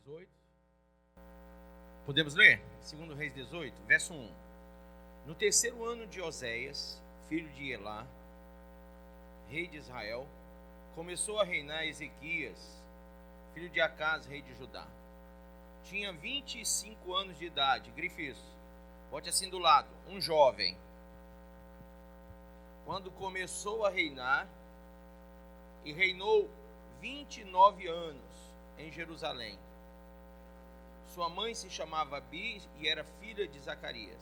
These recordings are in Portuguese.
18. Podemos ler? 2 Reis 18, verso 1. No terceiro ano de Oséias, filho de Elá, rei de Israel, começou a reinar Ezequias, filho de Acás, rei de Judá. Tinha 25 anos de idade, grife isso, bote assim do lado, um jovem. Quando começou a reinar, e reinou 29 anos em Jerusalém. Sua mãe se chamava Abi e era filha de Zacarias.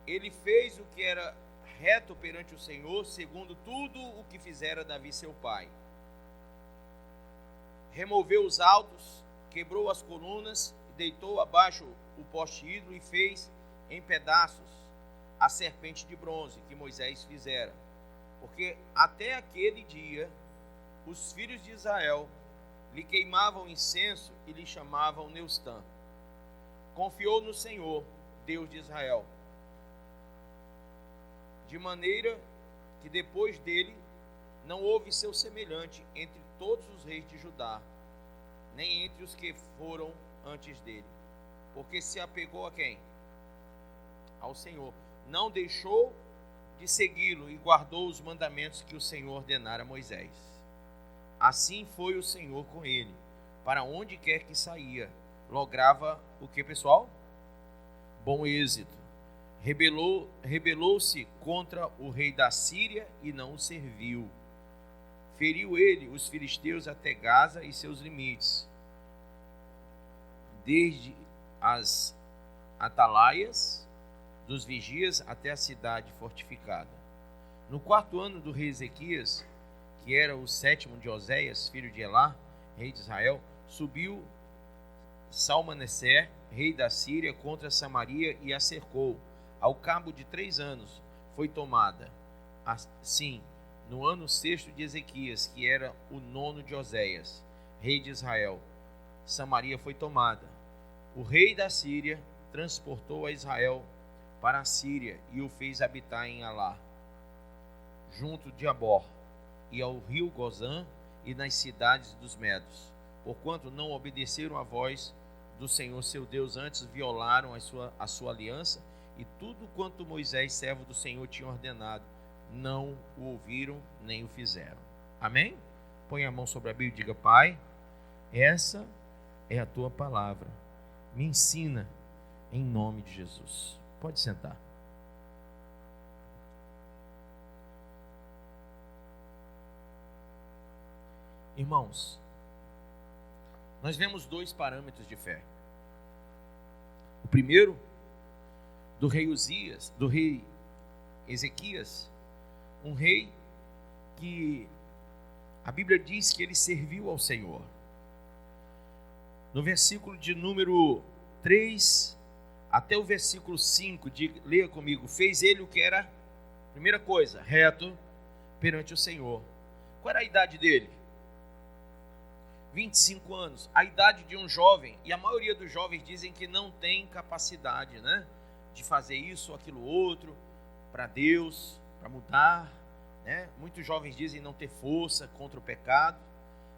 Ele fez o que era reto perante o Senhor, segundo tudo o que fizera Davi seu pai. Removeu os altos, quebrou as colunas, deitou abaixo o poste ídolo e fez em pedaços a serpente de bronze que Moisés fizera. Porque até aquele dia os filhos de Israel lhe queimavam incenso e lhe chamavam Neustã. Confiou no Senhor, Deus de Israel, de maneira que depois dele não houve seu semelhante entre todos os reis de Judá, nem entre os que foram antes dele, porque se apegou a quem? Ao Senhor. Não deixou de segui-lo e guardou os mandamentos que o Senhor ordenara a Moisés. Assim foi o Senhor com ele, para onde quer que saía, lograva o que, pessoal? Bom êxito. Rebelou-se contra o rei da Síria e não o serviu. Feriu ele os filisteus até Gaza e seus limites, desde as atalaias dos vigias até a cidade fortificada. No quarto ano do rei Ezequias, que era o sétimo de Oséias, filho de Elá, rei de Israel, subiu Salmaneser, rei da Síria, contra Samaria e a cercou. Ao cabo de 3 anos foi tomada. Assim, no ano sexto de Ezequias, que era o 9º de Oséias, rei de Israel, Samaria foi tomada. O rei da Síria transportou a Israel para a Síria e o fez habitar em Alá, junto de Abor, e ao rio Gozã e nas cidades dos Medos, porquanto não obedeceram à voz do Senhor seu Deus, antes violaram a sua aliança, e tudo quanto Moisés, servo do Senhor, tinha ordenado, não o ouviram nem o fizeram. Amém? Põe a mão sobre a Bíblia e diga: Pai, essa é a tua palavra, me ensina em nome de Jesus. Pode sentar. Irmãos, nós vemos 2 parâmetros de fé. O primeiro, do rei Uzias, do rei Ezequias, um rei que a Bíblia diz que ele serviu ao Senhor. No versículo de número 3 até o versículo 5, leia comigo: fez ele o que era, primeira coisa, reto perante o Senhor. Qual era a idade dele? 25 anos, a idade de um jovem, e a maioria dos jovens dizem que não tem capacidade, de fazer isso ou aquilo outro, para Deus, para mudar, Muitos jovens dizem não ter força contra o pecado,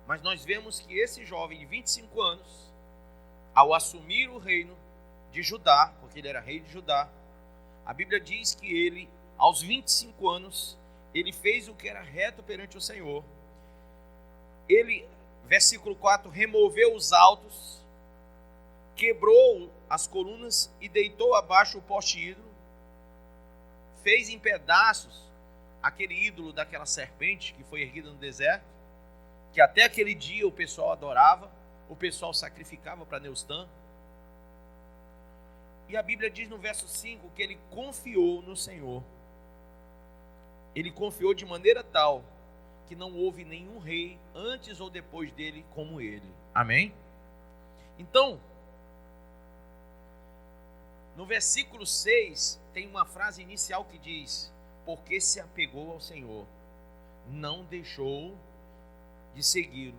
mas nós vemos que esse jovem de 25 anos, ao assumir o reino de Judá, porque ele era rei de Judá, a Bíblia diz que ele, aos 25 anos, ele fez o que era reto perante o Senhor. Ele, versículo 4, removeu os altos, quebrou as colunas e deitou abaixo o poste ídolo, fez em pedaços aquele ídolo daquela serpente que foi erguida no deserto, que até aquele dia o pessoal adorava, o pessoal sacrificava para Neustã. E a Bíblia diz no verso 5 que ele confiou no Senhor. Ele confiou de maneira tal que não houve nenhum rei antes ou depois dele como ele. Amém? Então, no versículo 6 tem uma frase inicial que diz: porque se apegou ao Senhor, não deixou de segui-lo.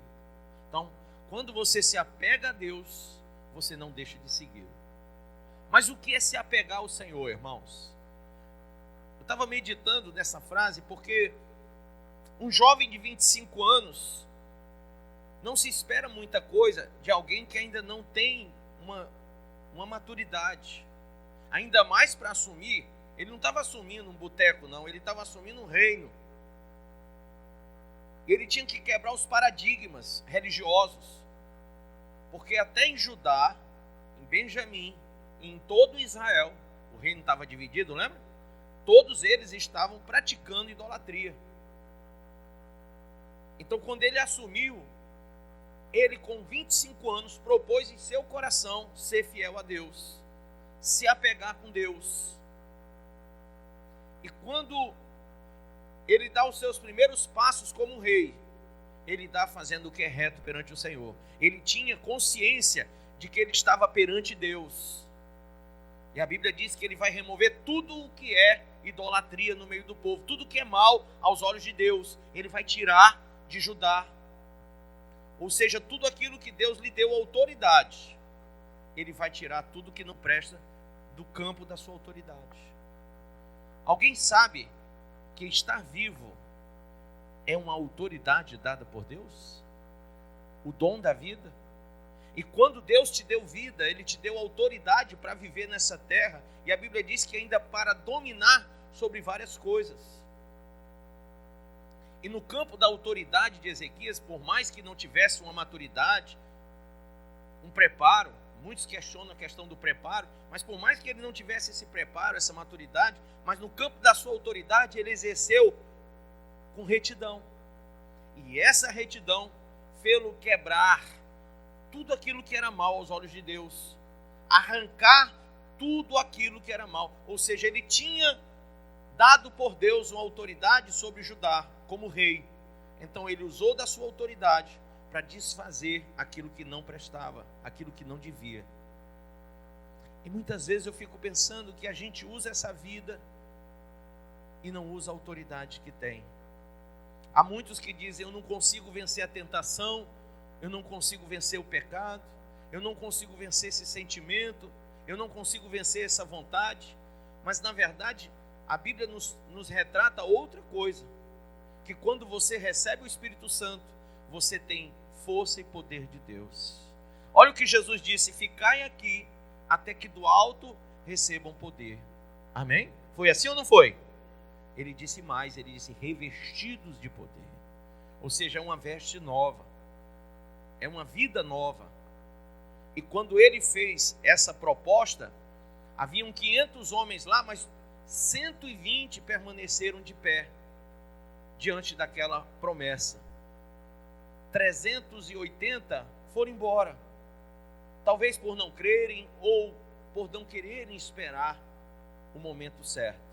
Então, quando você se apega a Deus, você não deixa de segui-lo. Mas o que é se apegar ao Senhor, irmãos? Eu estava meditando nessa frase porque um jovem de 25 anos, Não se espera muita coisa de alguém que ainda não tem uma maturidade. Ainda mais para assumir. Ele não estava assumindo um boteco, não. Ele estava assumindo um reino. Ele tinha que quebrar os paradigmas religiosos. Porque até em Judá, em Benjamim, em todo Israel, o reino estava dividido, lembra? Todos eles estavam praticando idolatria. Então, quando ele assumiu, ele com 25 anos propôs em seu coração ser fiel a Deus, se apegar com Deus. E quando ele dá os seus primeiros passos como rei, ele dá fazendo o que é reto perante o Senhor. Ele tinha consciência de que ele estava perante Deus. E a Bíblia diz que ele vai remover tudo o que é idolatria no meio do povo, tudo que é mal aos olhos de Deus, ele vai tirar de Judá. Ou seja, tudo aquilo que Deus lhe deu autoridade, ele vai tirar tudo que não presta do campo da sua autoridade. Alguém sabe que estar vivo é uma autoridade dada por Deus? O dom da vida? E quando Deus te deu vida, Ele te deu autoridade para viver nessa terra. E a Bíblia diz que ainda para dominar sobre várias coisas. E no campo da autoridade de Ezequias, por mais que não tivesse uma maturidade, um preparo, muitos questionam a questão do preparo, mas por mais que ele não tivesse esse preparo, essa maturidade, mas no campo da sua autoridade ele exerceu com retidão. E essa retidão fê-lo quebrar tudo aquilo que era mal aos olhos de Deus, arrancar tudo aquilo que era mal. Ou seja, ele tinha dado por Deus uma autoridade sobre Judá como rei. Então ele usou da sua autoridade para desfazer aquilo que não prestava, aquilo que não devia. E muitas vezes eu fico pensando que a gente usa essa vida e não usa a autoridade que tem. Há muitos que dizem: eu não consigo vencer a tentação, eu não consigo vencer o pecado, eu não consigo vencer esse sentimento, eu não consigo vencer essa vontade. Mas na verdade a Bíblia nos retrata outra coisa, que quando você recebe o Espírito Santo, você tem força e poder de Deus. Olha o que Jesus disse: ficai aqui até que do alto recebam poder. Amém? Foi assim ou não foi? Ele disse mais, ele disse revestidos de poder. Ou seja, é uma veste nova, é uma vida nova. E quando ele fez essa proposta, haviam 500 homens lá, mas 120 permaneceram de pé diante daquela promessa. 380 foram embora, talvez por não crerem ou por não quererem esperar o momento certo.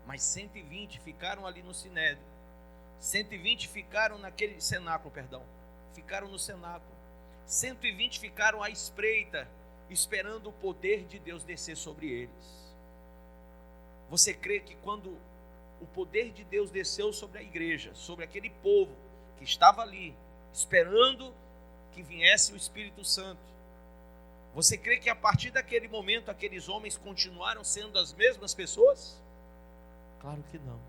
Mas 120 ficaram ali no Sinédrio. 120 ficaram naquele cenáculo, ficaram no cenáculo. 120 ficaram à espreita, esperando o poder de Deus descer sobre eles. Você crê que quando o poder de Deus desceu sobre a igreja, sobre aquele povo que estava ali, esperando que viesse o Espírito Santo, você crê que a partir daquele momento aqueles homens continuaram sendo as mesmas pessoas? Claro que não.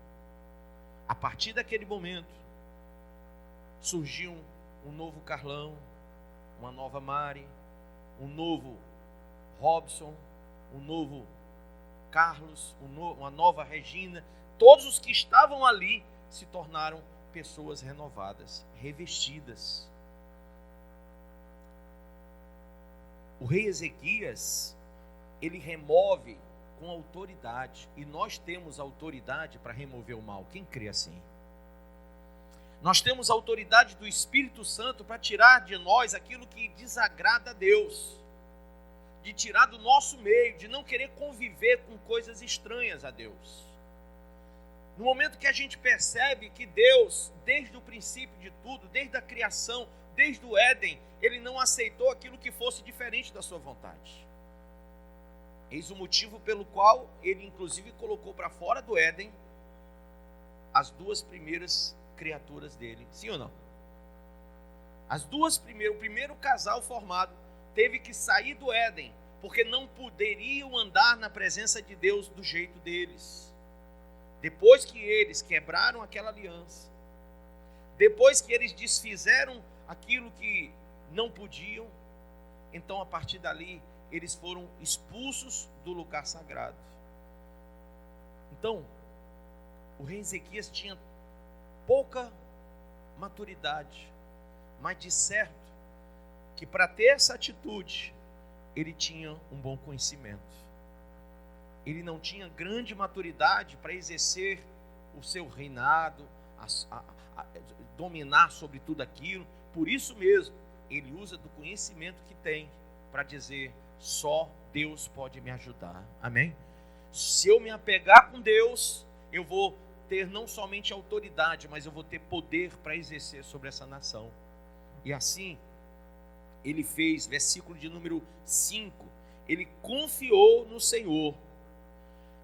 A partir daquele momento surgiu um novo Carlão, uma nova Mari, um novo Robson, um novo Carlos, uma nova Regina. Todos os que estavam ali se tornaram pessoas renovadas, revestidas. O rei Ezequias, ele remove com autoridade, e nós temos autoridade para remover o mal. Quem crê assim? Nós temos a autoridade do Espírito Santo para tirar de nós aquilo que desagrada a Deus, de tirar do nosso meio, de não querer conviver com coisas estranhas a Deus. No momento que a gente percebe que Deus, desde o princípio de tudo, desde a criação, desde o Éden, Ele não aceitou aquilo que fosse diferente da sua vontade. Eis o motivo pelo qual Ele inclusive colocou para fora do Éden as duas primeiras criaturas dele. Sim ou não? O primeiro casal formado teve que sair do Éden, porque não poderiam andar na presença de Deus do jeito deles. Depois que eles quebraram aquela aliança, depois que eles desfizeram aquilo que não podiam. Então, a partir dali, eles foram expulsos do lugar sagrado. Então, o rei Ezequias tinha pouca maturidade, mas de certo que para ter essa atitude, ele tinha um bom conhecimento. Ele não tinha grande maturidade para exercer o seu reinado, dominar sobre tudo aquilo. Por isso mesmo, ele usa do conhecimento que tem para dizer: só Deus pode me ajudar. Amém? Se eu me apegar com Deus, eu vou ter não somente autoridade, mas eu vou ter poder para exercer sobre essa nação. E assim, ele fez, versículo de número 5, ele confiou no Senhor.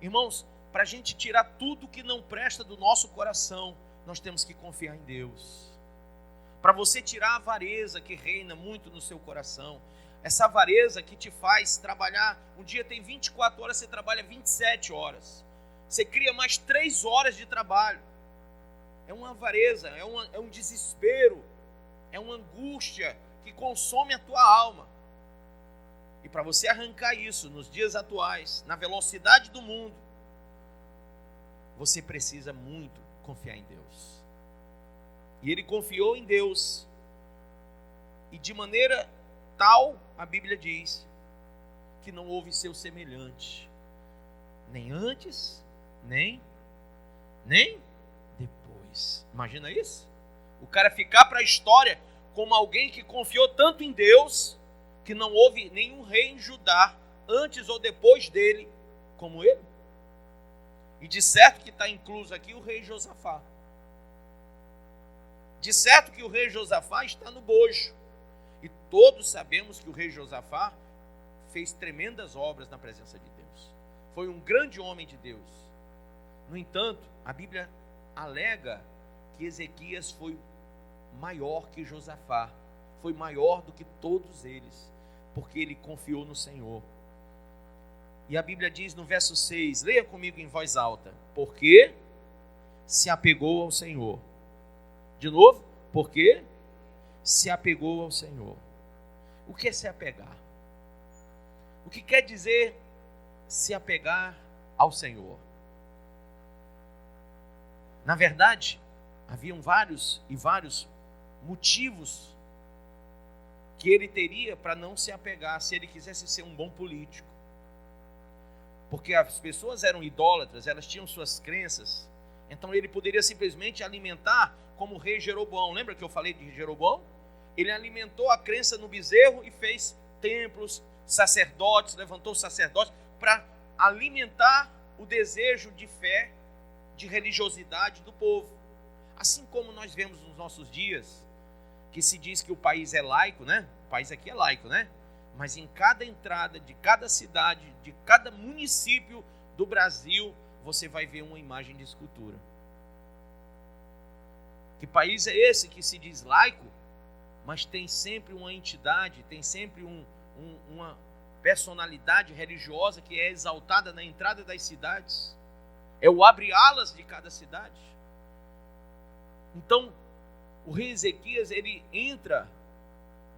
Irmãos, para a gente tirar tudo que não presta do nosso coração, nós temos que confiar em Deus. Para você tirar a avareza que reina muito no seu coração, essa avareza que te faz trabalhar, um dia tem 24 horas, você trabalha 27 horas. Você cria mais 3 horas de trabalho. É uma avareza, é um desespero, é uma angústia que consome a tua alma. E para você arrancar isso nos dias atuais, na velocidade do mundo, você precisa muito confiar em Deus. E ele confiou em Deus. E de maneira tal, a Bíblia diz, que não houve seu semelhante, nem antes, nem depois. Imagina isso? O cara ficar para a história como alguém que confiou tanto em Deus, que não houve nenhum rei em Judá, antes ou depois dele, como ele. E de certo que está incluso aqui o rei Josafá. De certo que o rei Josafá está no bojo. E todos sabemos que o rei Josafá fez tremendas obras na presença de Deus. Foi um grande homem de Deus. No entanto, a Bíblia alega que Ezequias foi maior que Josafá. Foi maior do que todos eles, porque ele confiou no Senhor. E a Bíblia diz no verso 6, leia comigo em voz alta: porque se apegou ao Senhor. De novo, porque se apegou ao Senhor. O que é se apegar? O que quer dizer se apegar ao Senhor? Na verdade, haviam vários motivos que ele teria para não se apegar, se ele quisesse ser um bom político. Porque as pessoas eram idólatras, elas tinham suas crenças. Então ele poderia simplesmente alimentar, como o rei Jeroboão. Lembra que eu falei de Jeroboão? Ele alimentou a crença no bezerro e fez templos, sacerdotes, levantou sacerdotes para alimentar o desejo de fé, de religiosidade do povo. Assim como nós vemos nos nossos dias, que se diz que o país é laico, né? O país aqui é laico, né? Mas em cada entrada de cada cidade, de cada município do Brasil, você vai ver uma imagem de escultura. Que país é esse que se diz laico, mas tem sempre uma entidade, tem sempre uma personalidade religiosa que é exaltada na entrada das cidades? É o abre-alas de cada cidade. Então, o rei Ezequias, ele entra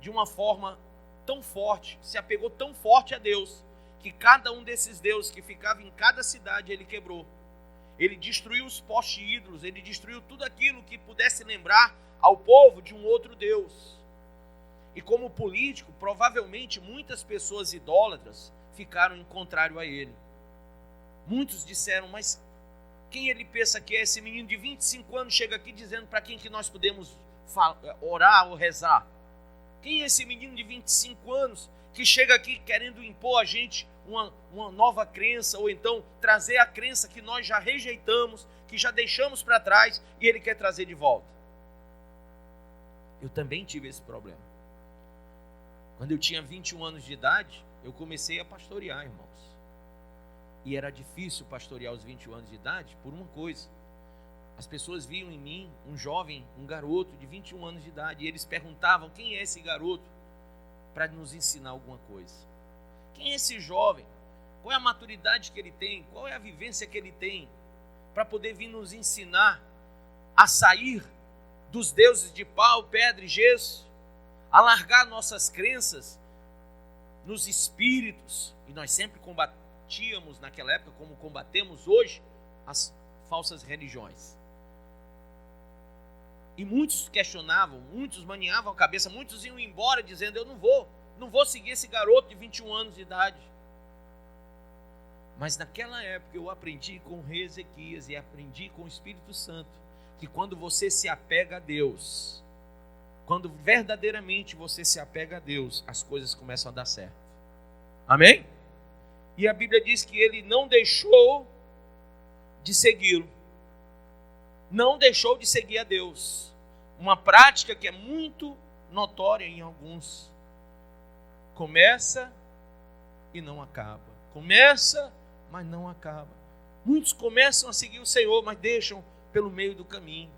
de uma forma tão forte, se apegou tão forte a Deus, que cada um desses deuses que ficava em cada cidade, ele quebrou. Ele destruiu os postes ídolos, ele destruiu tudo aquilo que pudesse lembrar ao povo de um outro Deus. E como político, provavelmente muitas pessoas idólatras ficaram em contrário a ele. Muitos disseram: mas quem ele pensa que é? Esse menino de 25 anos chega aqui dizendo para quem que nós podemos orar ou rezar. Quem é esse menino de 25 anos que chega aqui querendo impor a gente uma nova crença, ou então trazer a crença que nós já rejeitamos, que já deixamos para trás, e ele quer trazer de volta? Eu também tive esse problema. Quando eu tinha 21 anos de idade, eu comecei a pastorear, irmãos. E era difícil pastorear aos 21 anos de idade por uma coisa. As pessoas viam em mim um jovem, um garoto de 21 anos de idade, e eles perguntavam: quem é esse garoto? Para nos ensinar alguma coisa. Quem é esse jovem? Qual é a maturidade que ele tem? Qual é a vivência que ele tem? Para poder vir nos ensinar a sair dos deuses de pau, pedra e gesso, a largar nossas crenças nos espíritos, e nós sempre combatíamos naquela época, como combatemos hoje, as falsas religiões. E muitos questionavam, muitos maniavam a cabeça, muitos iam embora dizendo: eu não vou seguir esse garoto de 21 anos de idade. Mas naquela época eu aprendi com o rei Ezequias e aprendi com o Espírito Santo que quando você se apega a Deus, quando verdadeiramente você se apega a Deus, as coisas começam a dar certo. Amém? E a Bíblia diz que ele não deixou de segui-lo. Não deixou de seguir a Deus. Uma prática que é muito notória em alguns. Começa e não acaba. Começa, mas não acaba. Muitos começam a seguir o Senhor, mas deixam pelo meio do caminho.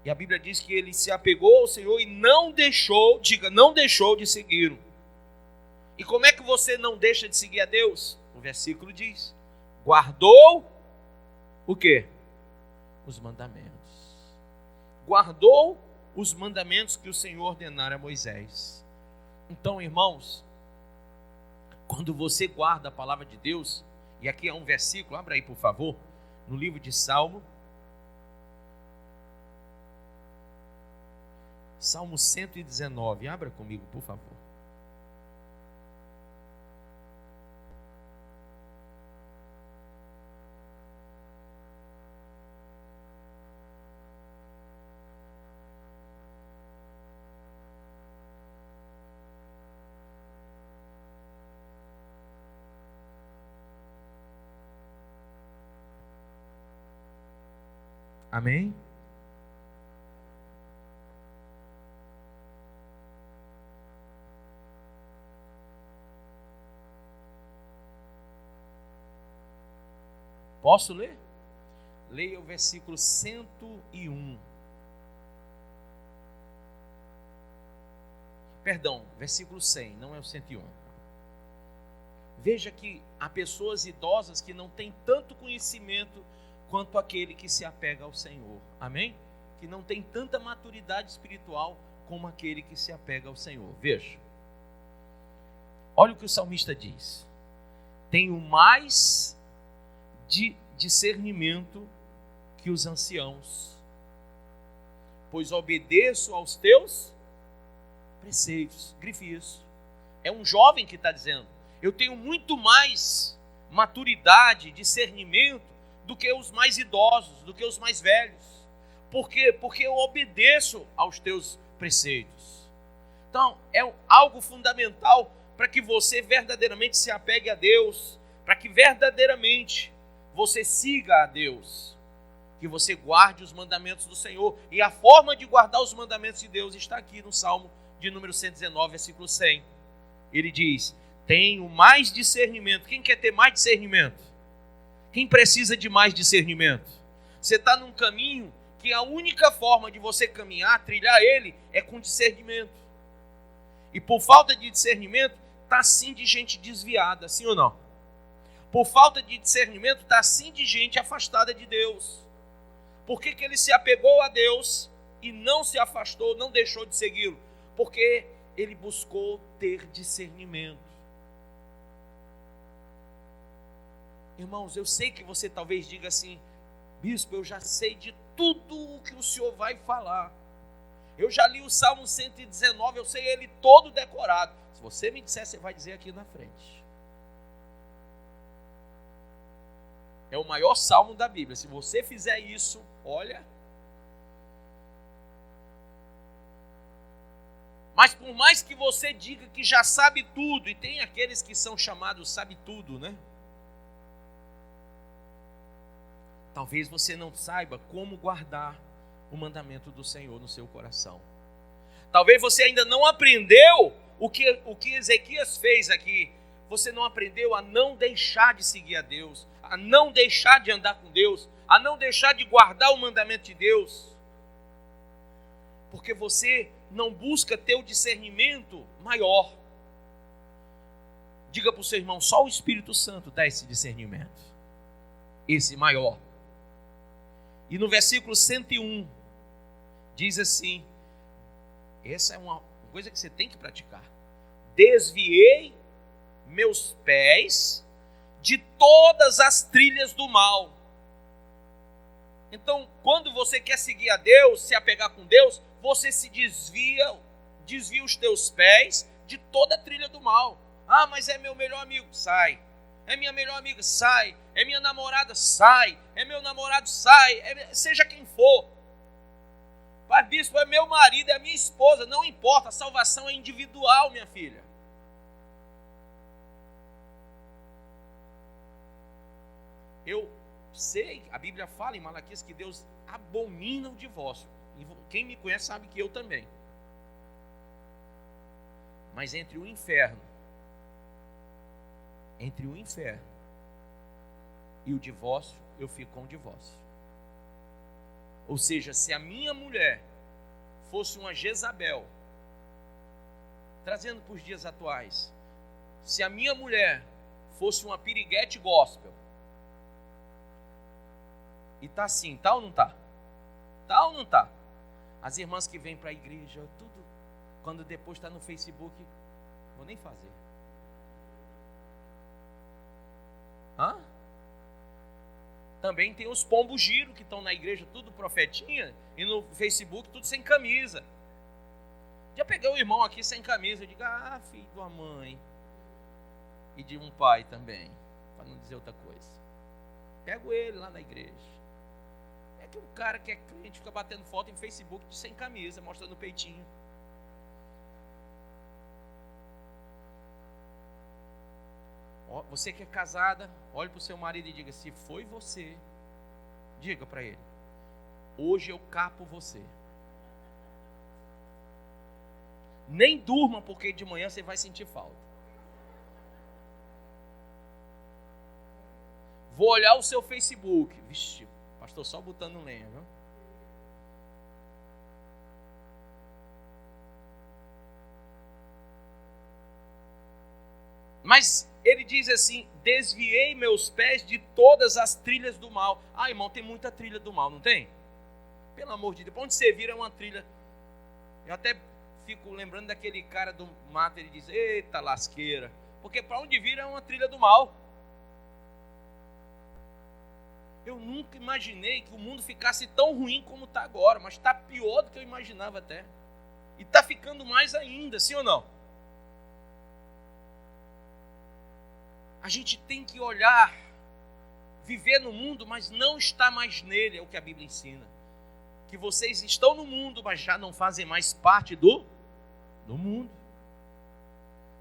E a Bíblia diz que ele se apegou ao Senhor e não deixou de segui-lo. E como é que você não deixa de seguir a Deus? O versículo diz: guardou o quê? Os mandamentos. Guardou os mandamentos que o Senhor ordenara a Moisés. Então, irmãos, quando você guarda a palavra de Deus, e aqui é um versículo, abra aí por favor, no livro de Salmo 119, abra comigo por favor. Amém? Posso ler? Leia o versículo 101. Perdão, versículo 100, não é o 101. Veja que há pessoas idosas que não têm tanto conhecimento quanto aquele que se apega ao Senhor. Amém? Que não tem tanta maturidade espiritual como aquele que se apega ao Senhor. Veja. Olha o que o salmista diz: tenho mais de discernimento que os anciãos, pois obedeço aos teus preceitos. Grife isso. É um jovem que está dizendo: eu tenho muito mais maturidade, discernimento do que os mais idosos, do que os mais velhos. Por quê? Porque eu obedeço aos teus preceitos. Então, é algo fundamental para que você verdadeiramente se apegue a Deus, para que verdadeiramente você siga a Deus, que você guarde os mandamentos do Senhor. E a forma de guardar os mandamentos de Deus está aqui no Salmo de número 119, versículo 100. Ele diz: tenho mais discernimento. Quem quer ter mais discernimento? Quem precisa de mais discernimento? Você está num caminho que a única forma de você caminhar, trilhar ele, é com discernimento. E por falta de discernimento, está sim de gente desviada, sim ou não? Por falta de discernimento, está sim de gente afastada de Deus. Por que ele se apegou a Deus e não se afastou, não deixou de segui-lo? Porque ele buscou ter discernimento. Irmãos, eu sei que você talvez diga assim: bispo, eu já sei de tudo o que o senhor vai falar. Eu já li o Salmo 119, eu sei ele todo decorado. Se você me disser, você vai dizer aqui na frente. É o maior salmo da Bíblia. Se você fizer isso, olha. Mas por mais que você diga que já sabe tudo, e tem aqueles que são chamados sabe tudo, né? Talvez você não saiba como guardar o mandamento do Senhor no seu coração. Talvez você ainda não aprendeu o que Ezequias fez aqui. Você não aprendeu a não deixar de seguir a Deus, a não deixar de andar com Deus, a não deixar de guardar o mandamento de Deus. Porque você não busca ter o discernimento maior. Diga para o seu irmão: só o Espírito Santo dá esse discernimento, esse maior. E no versículo 101, diz assim: Essa é uma coisa que você tem que praticar. Desviei meus pés de todas as trilhas do mal. Então, quando você quer seguir a Deus, se apegar com Deus, você se desvia os teus pés de toda a trilha do mal. Ah, mas é meu melhor amigo, sai. É minha melhor amiga, sai. É minha namorada, sai. É meu namorado, sai. Seja quem for. Pai bispo, é meu marido, é minha esposa, não importa, a salvação é individual, minha filha. Eu sei, a Bíblia fala em Malaquias que Deus abomina o divórcio. E quem me conhece sabe que eu também. Mas entre o inferno e o divórcio, eu fico com o divórcio. Ou seja, se a minha mulher fosse uma Jezabel, trazendo para os dias atuais, se a minha mulher fosse uma piriguete gospel, e tá assim, tá ou não tá? Tá ou não tá? As irmãs que vêm para a igreja, tudo, quando depois está no Facebook, vou nem fazer. Hã? Também tem os pombos giro que estão na igreja, tudo profetinha, e no Facebook tudo sem camisa. Já peguei o irmão aqui sem camisa, eu digo, filho de uma mãe e de um pai também, para não dizer outra coisa. Pego ele lá na igreja. É que um cara que é crente fica batendo foto em Facebook de sem camisa, mostrando o peitinho. Você que é casada, olhe para o seu marido e diga, se foi você, diga para ele, hoje eu capo você. Nem durma, porque de manhã você vai sentir falta. Vou olhar o seu Facebook. Vixe, pastor só botando lenha, viu? Mas ele diz assim, desviei meus pés de todas as trilhas do mal. Irmão, tem muita trilha do mal, não tem? Pelo amor de Deus, onde você vira é uma trilha. Eu até fico lembrando daquele cara do mato, ele diz, eita lasqueira. Porque para onde vira é uma trilha do mal. Eu nunca imaginei que o mundo ficasse tão ruim como está agora, mas está pior do que eu imaginava até. E está ficando mais ainda, sim ou não? A gente tem que olhar, viver no mundo, mas não estar mais nele, é o que a Bíblia ensina. Que vocês estão no mundo, mas já não fazem mais parte do mundo.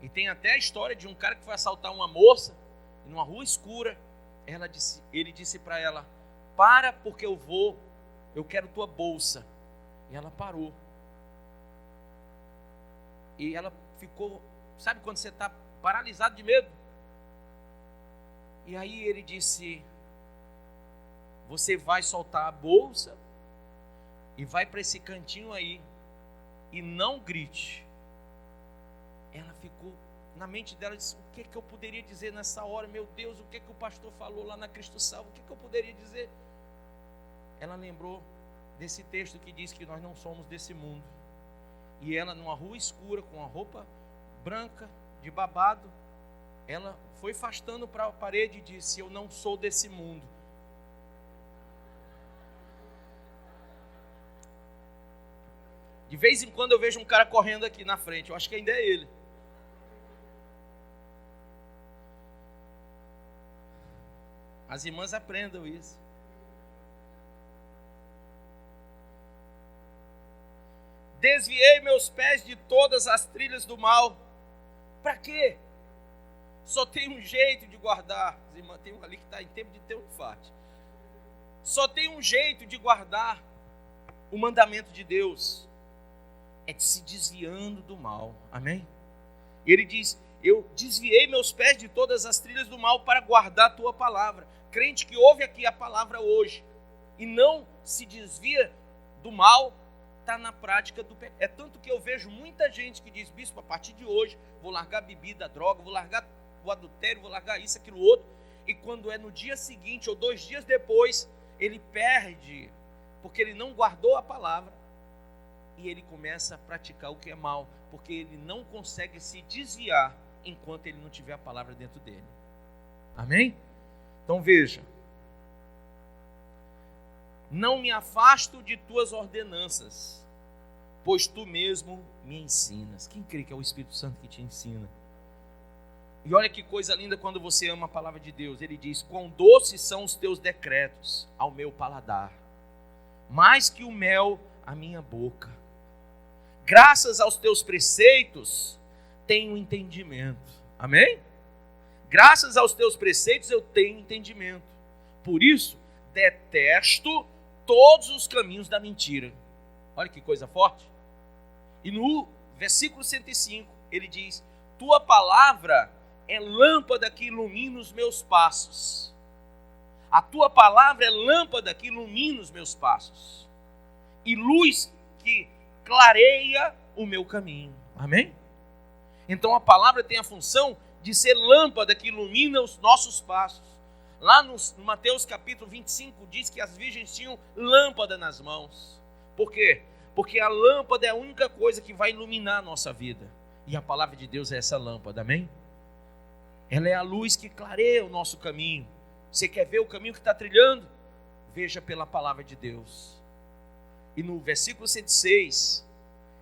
E tem até a história de um cara que foi assaltar uma moça, numa rua escura. Ele disse para ela, para porque eu quero tua bolsa. E ela parou. E ela ficou, sabe quando você está paralisado de medo? E aí ele disse, você vai soltar a bolsa e vai para esse cantinho aí e não grite. Ela ficou, na mente dela, disse, o que eu poderia dizer nessa hora? Meu Deus, o que o pastor falou lá na Cristo Salvo? O que eu poderia dizer? Ela lembrou desse texto que diz que nós não somos desse mundo. E ela, numa rua escura, com uma roupa branca, de babado, ela foi afastando para a parede e disse, eu não sou desse mundo. De vez em quando eu vejo um cara correndo aqui na frente, eu acho que ainda é ele. As irmãs aprendam isso. Desviei meus pés de todas as trilhas do mal. Para quê? Só tem um jeito de guardar. As irmãs, tem um ali que está em tempo de ter um infarto. Só tem um jeito de guardar o mandamento de Deus. É de se desviando do mal. Amém? Ele diz, eu desviei meus pés de todas as trilhas do mal para guardar a tua palavra. Crente que ouve aqui a palavra hoje e não se desvia do mal, está na prática do pecado. É tanto que eu vejo muita gente que diz, bispo, a partir de hoje vou largar a bebida, a droga, vou largar o adultério, vou largar isso, aquilo, outro. E quando é no dia seguinte ou 2 dias depois, ele perde, porque ele não guardou a palavra. e ele começa a praticar o que é mal, porque ele não consegue se desviar enquanto ele não tiver a palavra dentro dele. Amém? Então veja, não me afasto de tuas ordenanças, pois tu mesmo me ensinas. Quem crê que é o Espírito Santo que te ensina? E olha que coisa linda quando você ama a palavra de Deus. Ele diz: quão doces são os teus decretos ao meu paladar, mais que o mel à minha boca. Graças aos teus preceitos tenho entendimento. Amém? Graças aos teus preceitos eu tenho entendimento. Por isso detesto todos os caminhos da mentira. Olha que coisa forte. E no versículo 105 ele diz: tua palavra é lâmpada que ilumina os meus passos. A tua palavra é lâmpada que ilumina os meus passos e luz que clareia o meu caminho. Amém? Então a palavra tem a função de ser lâmpada que ilumina os nossos passos. Lá no Mateus capítulo 25 diz que as virgens tinham lâmpada nas mãos. Por quê? Porque a lâmpada é a única coisa que vai iluminar a nossa vida. E a palavra de Deus é essa lâmpada, amém? Ela é a luz que clareia o nosso caminho. Você quer ver o caminho que está trilhando? Veja pela palavra de Deus. E no versículo 106,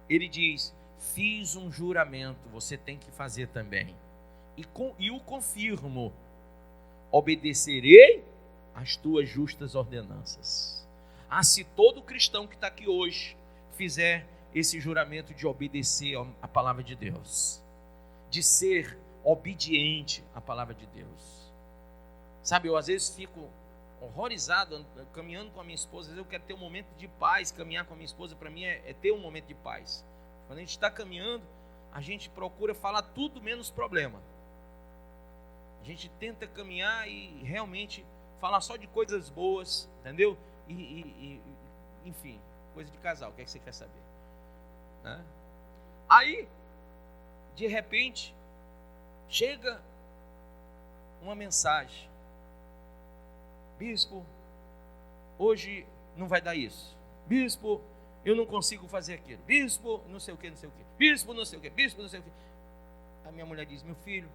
ele diz: fiz um juramento, você tem que fazer também. E o confirmo: obedecerei às tuas justas ordenanças. Ah, se todo cristão que está aqui hoje fizer esse juramento de obedecer à palavra de Deus, de ser obediente à palavra de Deus. Sabe, eu às vezes fico horrorizado, caminhando com a minha esposa. Às vezes eu quero ter um momento de paz. Caminhar com a minha esposa para mim é ter um momento de paz. Quando a gente está caminhando, a gente procura falar tudo menos problema. A gente tenta caminhar e realmente falar só de coisas boas, entendeu? Enfim, coisa de casal, o que é que você quer saber? Né? Aí, de repente, chega uma mensagem: bispo, hoje não vai dar isso. Bispo, eu não consigo fazer aquilo. Bispo, não sei o que, não sei o que. Bispo, não sei o que. Bispo, não sei o que. A minha mulher diz: meu filho,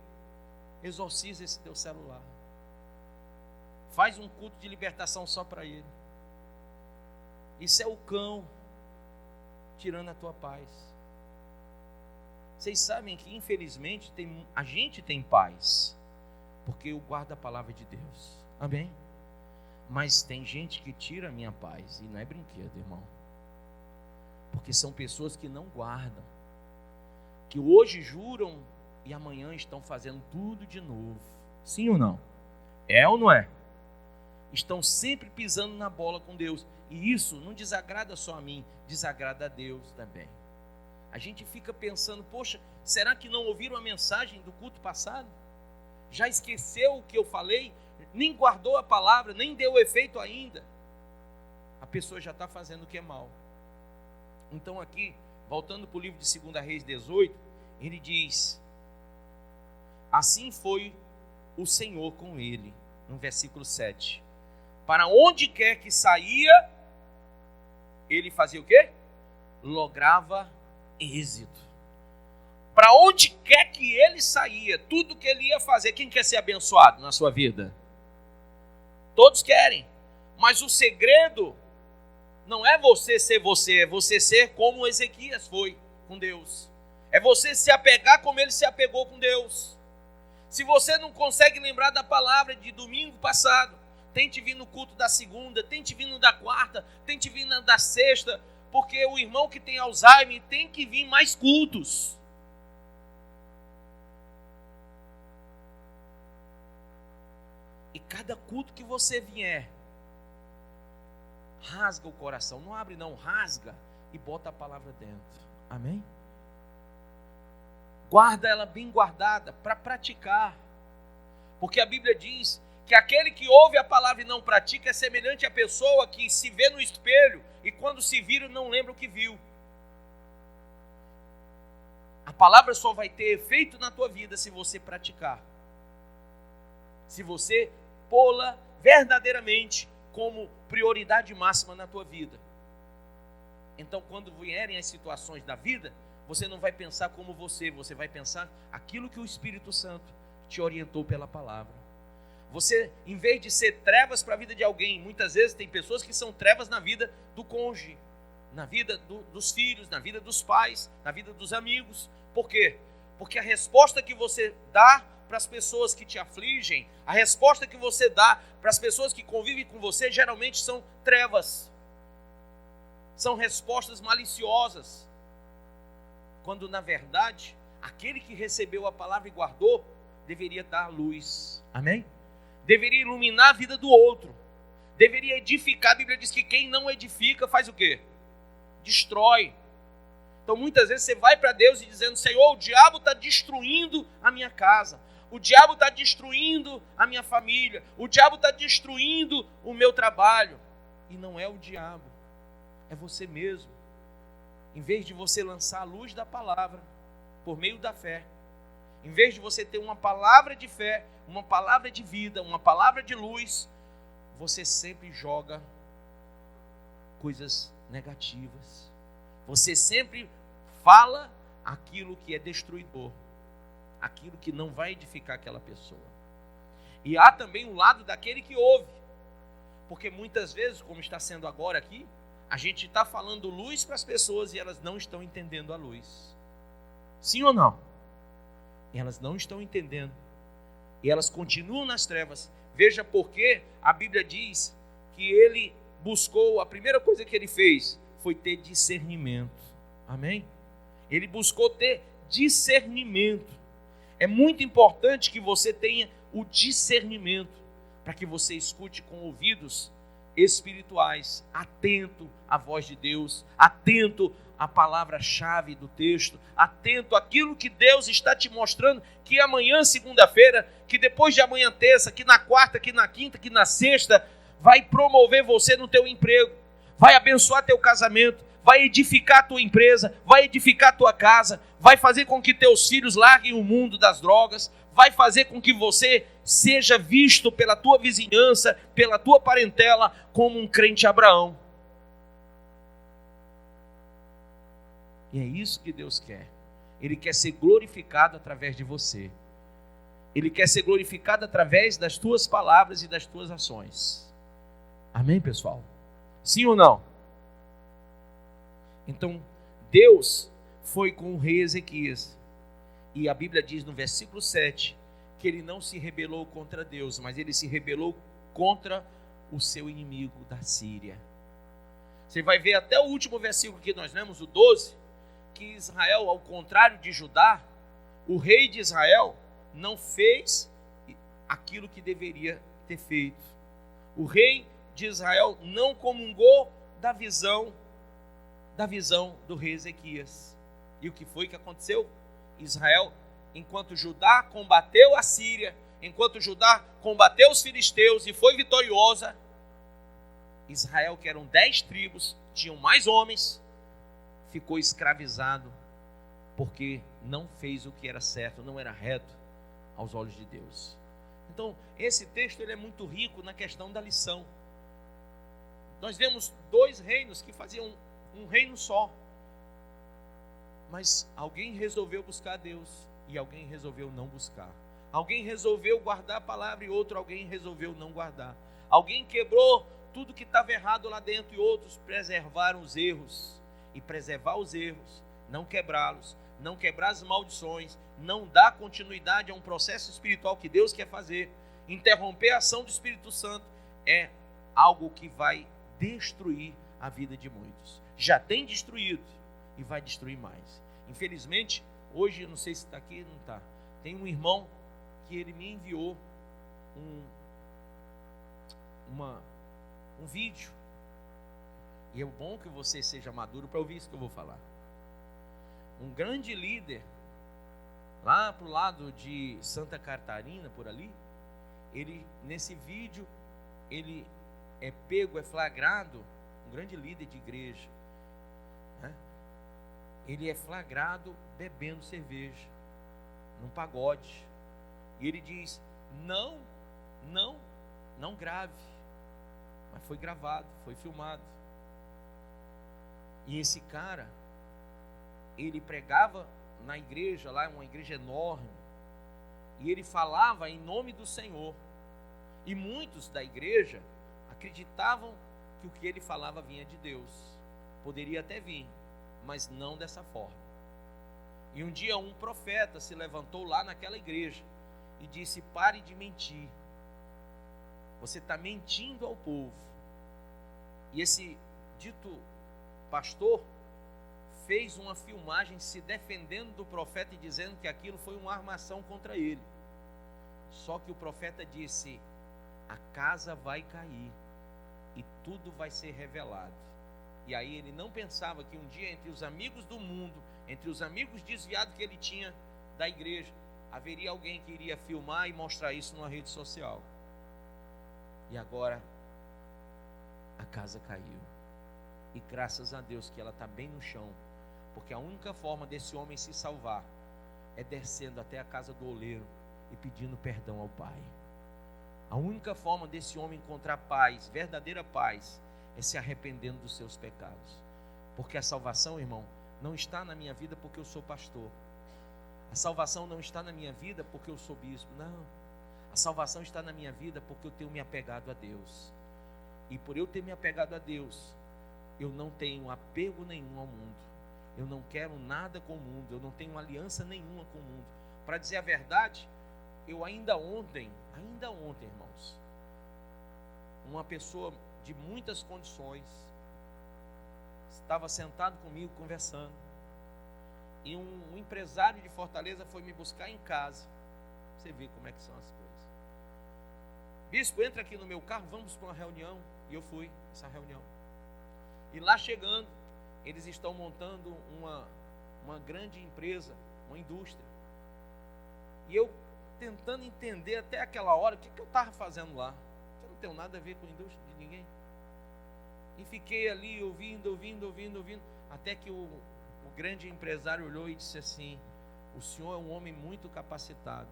exorciza esse teu celular. Faz um culto de libertação só para ele. Isso é o cão tirando a tua paz. Vocês sabem que infelizmente a gente tem paz porque eu guardo a palavra de Deus. Amém? Mas tem gente que tira a minha paz, e não é brinquedo, irmão. Porque são pessoas que não guardam, que hoje juram e amanhã estão fazendo tudo de novo. Sim ou não? É ou não é? Estão sempre pisando na bola com Deus. E isso não desagrada só a mim, desagrada a Deus também. A gente fica pensando: poxa, será que não ouviram a mensagem do culto passado? Já esqueceu o que eu falei? Nem guardou a palavra, nem deu efeito ainda. A pessoa já está fazendo o que é mal. Então aqui, voltando para o livro de 2 Reis 18, ele diz: assim foi o Senhor com ele, no versículo 7. Para onde quer que saía, ele fazia o quê? Lograva êxito. Para onde quer que ele saía, tudo que ele ia fazer. Quem quer ser abençoado na sua vida? Todos querem. Mas o segredo não é você ser você, é você ser como Ezequias foi com Deus. É você se apegar como ele se apegou com Deus. Se você não consegue lembrar da palavra de domingo passado, tente vir no culto da segunda, tente vir no da quarta, tente vir no da sexta, porque o irmão que tem Alzheimer tem que vir mais cultos. E cada culto que você vier, rasga o coração, não abre não, rasga e bota a palavra dentro. Amém? Guarda ela bem guardada para praticar. Porque a Bíblia diz que aquele que ouve a palavra e não pratica é semelhante à pessoa que se vê no espelho e quando se vira não lembra o que viu. A palavra só vai ter efeito na tua vida se você praticar. Se você pô-la verdadeiramente como prioridade máxima na tua vida. Então, quando vierem as situações da vida, você não vai pensar como você vai pensar aquilo que o Espírito Santo te orientou pela palavra. Você, em vez de ser trevas para a vida de alguém, muitas vezes tem pessoas que são trevas na vida do cônjuge, na vida dos filhos, na vida dos pais, na vida dos amigos. Por quê? Porque a resposta que você dá para as pessoas que te afligem, a resposta que você dá para as pessoas que convivem com você, geralmente são trevas. São respostas maliciosas. Quando, na verdade, aquele que recebeu a palavra e guardou, deveria dar luz. Amém? Deveria iluminar a vida do outro. Deveria edificar. A Bíblia diz que quem não edifica faz o quê? Destrói. Então, muitas vezes você vai para Deus e dizendo: Senhor, o diabo está destruindo a minha casa. O diabo está destruindo a minha família. O diabo está destruindo o meu trabalho. E não é o diabo. É você mesmo. Em vez de você lançar a luz da palavra por meio da fé, em vez de você ter uma palavra de fé, uma palavra de vida, uma palavra de luz, você sempre joga coisas negativas. Você sempre fala aquilo que é destruidor, aquilo que não vai edificar aquela pessoa. E há também o lado daquele que ouve, porque muitas vezes, como está sendo agora aqui, a gente está falando luz para as pessoas e elas não estão entendendo a luz. Sim ou não? Elas não estão entendendo. E elas continuam nas trevas. Veja porque a Bíblia diz que ele buscou, a primeira coisa que ele fez foi ter discernimento. Amém? Ele buscou ter discernimento. É muito importante que você tenha o discernimento, para que você escute com ouvidos espirituais, atento à voz de Deus, atento à palavra-chave do texto, atento àquilo que Deus está te mostrando, que amanhã, segunda-feira, que depois de amanhã, terça, que na quarta, que na quinta, que na sexta, vai promover você no teu emprego, vai abençoar teu casamento, vai edificar a tua empresa, vai edificar a tua casa, vai fazer com que teus filhos larguem o mundo das drogas, vai fazer com que você seja visto pela tua vizinhança, pela tua parentela, como um crente Abraão. E é isso que Deus quer. Ele quer ser glorificado através de você. Ele quer ser glorificado através das tuas palavras e das tuas ações. Amém, pessoal? Sim ou não? Então, Deus foi com o rei Ezequias. E a Bíblia diz no versículo 7 que ele não se rebelou contra Deus, mas ele se rebelou contra o seu inimigo da Síria. Você vai ver até o último versículo que nós lemos, o 12, que Israel, ao contrário de Judá, o rei de Israel não fez aquilo que deveria ter feito. O rei de Israel não comungou da visão do rei Ezequias. E o que foi que aconteceu? Israel, enquanto Judá combateu a Síria, enquanto Judá combateu os filisteus e foi vitoriosa, Israel, que eram 10 tribos, tinham mais homens, ficou escravizado, porque não fez o que era certo, não era reto aos olhos de Deus. Então, esse texto ele é muito rico na questão da lição. Nós vemos 2 reinos que faziam um reino só, mas alguém resolveu buscar Deus e alguém resolveu não buscar. Alguém resolveu guardar a palavra e alguém resolveu não guardar. Alguém quebrou tudo que estava errado lá dentro e outros preservaram os erros. E preservar os erros, não quebrá-los, não quebrar as maldições, não dar continuidade a um processo espiritual que Deus quer fazer, interromper a ação do Espírito Santo, é algo que vai destruir a vida de muitos. Já tem destruído e vai destruir mais. Infelizmente, hoje, eu não sei se está aqui, não está, tem um irmão que ele me enviou um vídeo. E é bom que você seja maduro para ouvir isso que eu vou falar. Um grande líder, lá para o lado de Santa Catarina, por ali, ele, nesse vídeo, ele é pego, é flagrado, um grande líder de igreja, né? Ele é flagrado bebendo cerveja, num pagode. E ele diz, não grave. Mas foi gravado, foi filmado. E esse cara, ele pregava na igreja, lá uma igreja enorme, e ele falava em nome do Senhor. E muitos da igreja acreditavam que o que ele falava vinha de Deus. Poderia até vir, mas não dessa forma. E um dia um profeta se levantou lá naquela igreja e disse: pare de mentir. Você está mentindo ao povo. E esse dito pastor fez uma filmagem se defendendo do profeta e dizendo que aquilo foi uma armação contra ele. Só que o profeta disse: a casa vai cair e tudo vai ser revelado. E aí ele não pensava que um dia, entre os amigos do mundo, entre os amigos desviados que ele tinha da igreja, haveria alguém que iria filmar e mostrar isso numa rede social. E agora a casa caiu. E graças a Deus que ela está bem no chão, porque a única forma desse homem se salvar é descendo até a casa do oleiro e pedindo perdão ao Pai. A única forma desse homem encontrar paz, verdadeira paz, é se arrependendo dos seus pecados. Porque a salvação, irmão, não está na minha vida porque eu sou pastor. A salvação não está na minha vida porque eu sou bispo. Não. A salvação está na minha vida porque eu tenho me apegado a Deus. E por eu ter me apegado a Deus, eu não tenho apego nenhum ao mundo. Eu não quero nada com o mundo. Eu não tenho aliança nenhuma com o mundo. Para dizer a verdade, eu ainda ontem, irmãos, uma pessoa de muitas condições estava sentado comigo conversando, e um empresário de Fortaleza foi me buscar em casa. Você vê como é que são as coisas. Bispo, entra aqui no meu carro, vamos para uma reunião. E eu fui essa reunião. E lá chegando, eles estão montando uma grande empresa, uma indústria. E eu tentando entender até aquela hora o que eu estava fazendo lá. Eu não tenho nada a ver com a indústria de ninguém. E fiquei ali ouvindo, até que o grande empresário olhou e disse assim: o senhor é um homem muito capacitado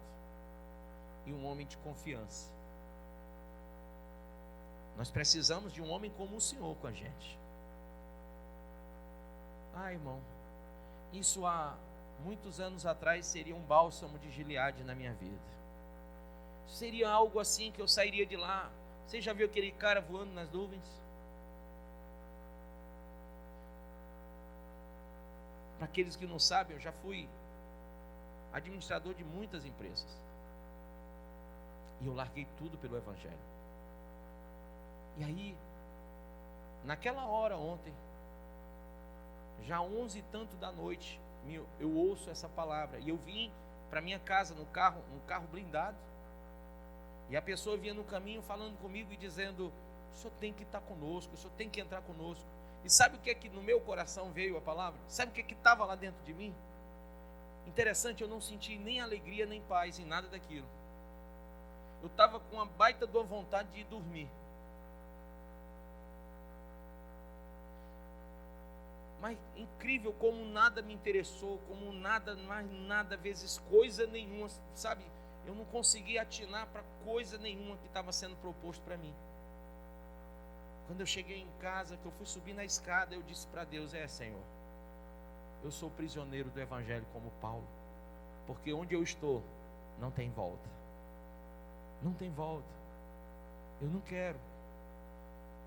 e um homem de confiança. Nós precisamos de um homem como o senhor com a gente. Irmão, isso há muitos anos atrás seria um bálsamo de Gileade na minha vida. Seria algo assim que eu sairia de lá. Você já viu aquele cara voando nas nuvens? Para aqueles que não sabem, eu já fui administrador de muitas empresas. E eu larguei tudo pelo Evangelho. E aí, naquela hora ontem, já 11 e tanto da noite, eu ouço essa palavra. E eu vim para minha casa no carro, um carro blindado. E a pessoa vinha no caminho falando comigo e dizendo: o senhor tem que estar conosco, o senhor tem que entrar conosco. E sabe o que é que no meu coração veio a palavra? Sabe o que é que estava lá dentro de mim? Interessante, eu não senti nem alegria nem paz em nada daquilo. Eu estava com uma baita de uma vontade de ir dormir. Mas incrível como nada me interessou, como nada, mais nada, vezes coisa nenhuma, sabe? Eu não conseguia atinar para coisa nenhuma que estava sendo proposto para mim. Quando eu cheguei em casa, que eu fui subir na escada, eu disse para Deus: Senhor, eu sou prisioneiro do Evangelho como Paulo, porque onde eu estou, não tem volta. Não tem volta. Eu não quero.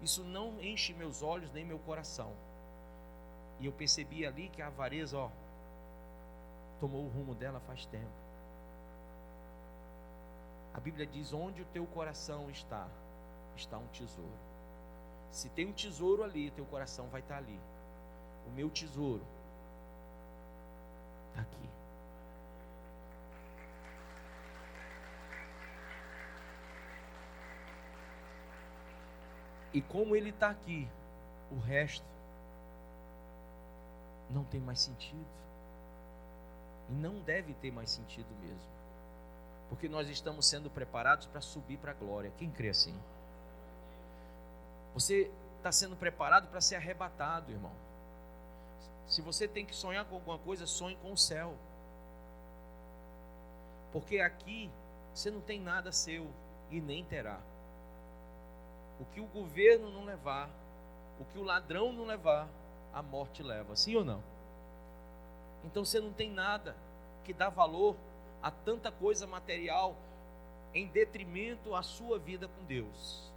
Isso não enche meus olhos nem meu coração. E eu percebi ali que a avareza, tomou o rumo dela faz tempo. A Bíblia diz: onde o teu coração está, está um tesouro. Se tem um tesouro ali, teu coração vai estar ali. O meu tesouro está aqui. E como ele está aqui, o resto não tem mais sentido. E não deve ter mais sentido mesmo. Porque nós estamos sendo preparados para subir para a glória. Quem crê assim? Você está sendo preparado para ser arrebatado, irmão. Se você tem que sonhar com alguma coisa, sonhe com o céu. Porque aqui você não tem nada seu e nem terá. O que o governo não levar, o que o ladrão não levar, a morte leva. Sim ou não? Então você não tem nada que dá valor a tanta coisa material em detrimento à sua vida com Deus.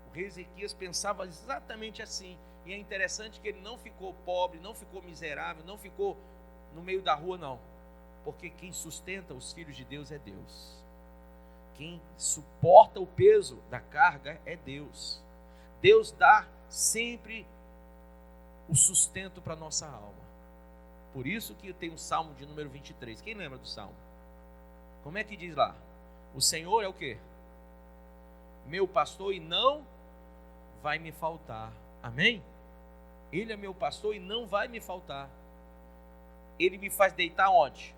O rei Ezequias pensava exatamente assim. E é interessante que ele não ficou pobre, não ficou miserável, não ficou no meio da rua, não. Porque quem sustenta os filhos de Deus é Deus. Quem suporta o peso da carga é Deus. Deus dá sempre o sustento para a nossa alma. Por isso que tem o Salmo de número 23. Quem lembra do Salmo? Como é que diz lá? O Senhor é o quê? Meu pastor e não vai me faltar. Amém? Ele é meu pastor e não vai me faltar. Ele me faz deitar onde?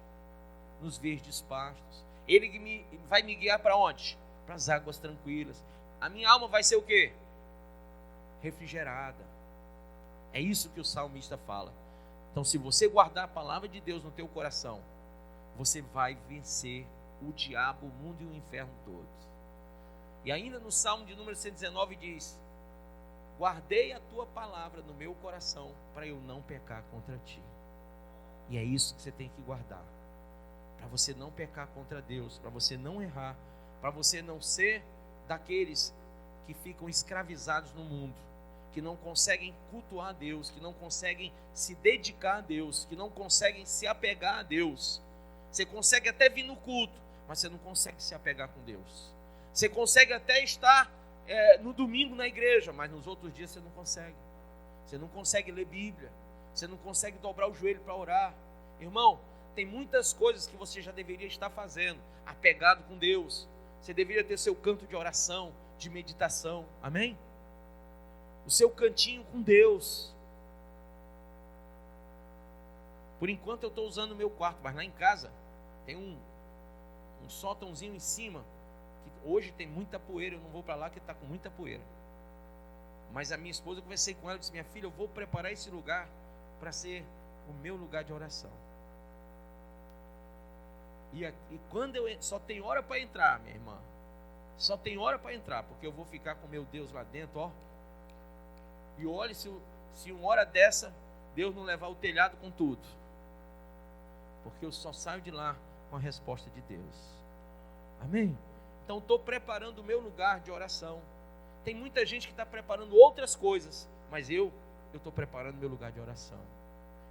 Nos verdes pastos. Ele vai me guiar para onde? Para as águas tranquilas. A minha alma vai ser o quê? Refrigerada. É isso que o salmista fala. Então, se você guardar a palavra de Deus no teu coração, você vai vencer o diabo, o mundo e o inferno todos. E ainda no Salmo de número 119 diz: guardei a tua palavra no meu coração para eu não pecar contra ti. E é isso que você tem que guardar, para você não pecar contra Deus, para você não errar, para você não ser daqueles que ficam escravizados no mundo, que não conseguem cultuar a Deus, que não conseguem se dedicar a Deus, que não conseguem se apegar a Deus. Você consegue até vir no culto, mas você não consegue se apegar com Deus. Você consegue até estar no domingo na igreja, mas nos outros dias você não consegue. Você não consegue ler Bíblia, você não consegue dobrar o joelho para orar. Irmão, tem muitas coisas que você já deveria estar fazendo, apegado com Deus. Você deveria ter seu canto de oração, de meditação, amém? O seu cantinho com Deus. Por enquanto eu estou usando o meu quarto, mas lá em casa tem um sótãozinho em cima, que hoje tem muita poeira, eu não vou para lá porque está com muita poeira. Mas a minha esposa, eu conversei com ela e disse: minha filha, eu vou preparar esse lugar para ser o meu lugar de oração. E quando só tem hora para entrar, minha irmã, só tem hora para entrar, porque eu vou ficar com meu Deus lá dentro, ó. E olhe se uma hora dessa Deus não levar o telhado com tudo, porque eu só saio de lá com a resposta de Deus. Amém? Então estou preparando o meu lugar de oração. Tem muita gente que está preparando outras coisas, mas eu estou preparando o meu lugar de oração.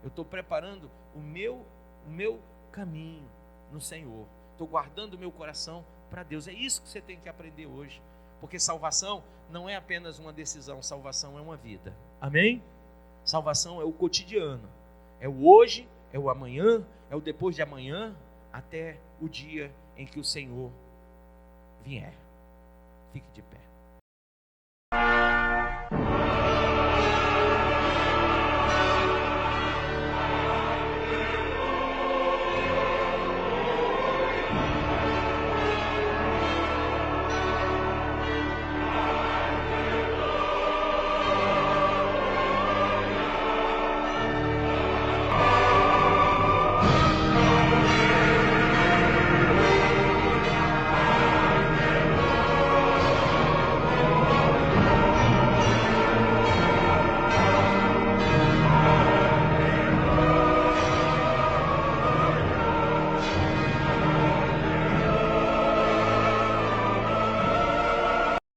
Eu estou preparando o meu caminho no Senhor. Estou guardando o meu coração para Deus. É isso que você tem que aprender hoje. Porque salvação não é apenas uma decisão, salvação é uma vida. Amém? Salvação é o cotidiano. É o hoje, é o amanhã, é o depois de amanhã, até o dia em que o Senhor vier. Fique de pé.